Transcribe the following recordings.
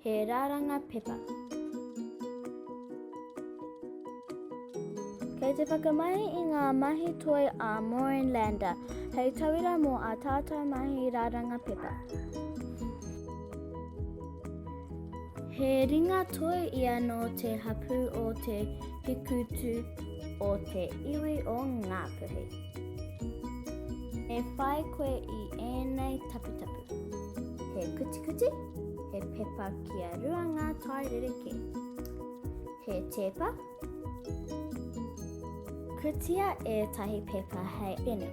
he rāranga pepa. Kei te whakamahi I ngā mahi toi a Morinlander, hei tauira mō a tātou mahi rāranga pepa. He ringa toi ia no te hapu o te hikutu o te iwi o ngā puhi. E whai koe I ēnei taputapu. He kuti, he pepa kia rua ngā tai ririke. He tepa. Kutia e tahi pepa hei whenu.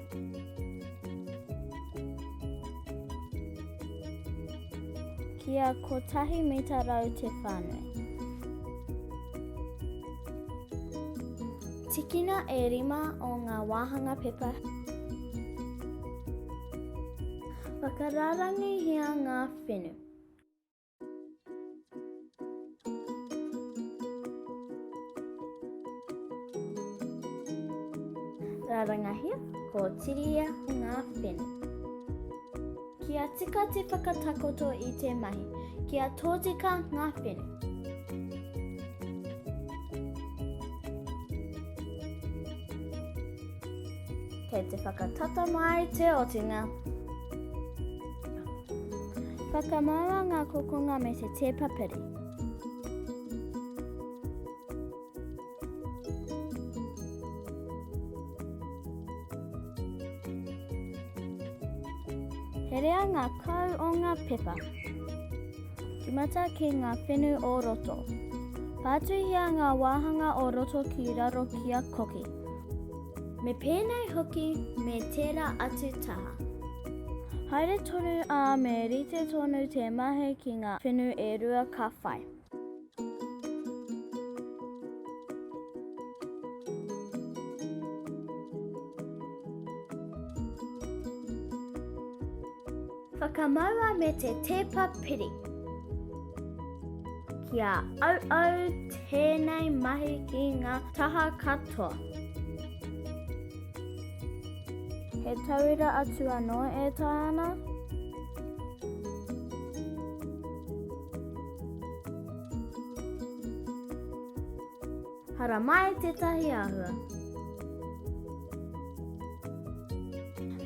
Kia kotahi mita rau te whānui. Tikina e 5 o ngā wāhanga pepa. Whakararangi hia ngā whenu. Rarangahia ko tiria ngā whenu. Kia tika te whakatakoto I te mahi, kia tōtika ngā whenu. Kei te whakatata mai te otinga. Whakamaua ngā kokonga me te tepa piri. He rea ngā kau o ngā pepa. Timata ki ngā whenu o roto. Pātuhia ngā wāhanga o roto ki raro kia koki. Me pēnei hoki me tērā atu taha. Haere toru a me rite tonu te mahe ki ngā whenu e rua ka whai. Whakamaua me te tepa piri. Kia au tēnei mahi ki ngā taha katoa. He tauira atu anō e tāna. Hara mai te tahi ahua.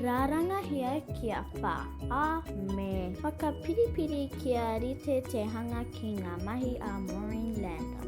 Rārangahia kia whā a me whakapiripiri kia rite te hanga ki ngā mahi a Morinlander.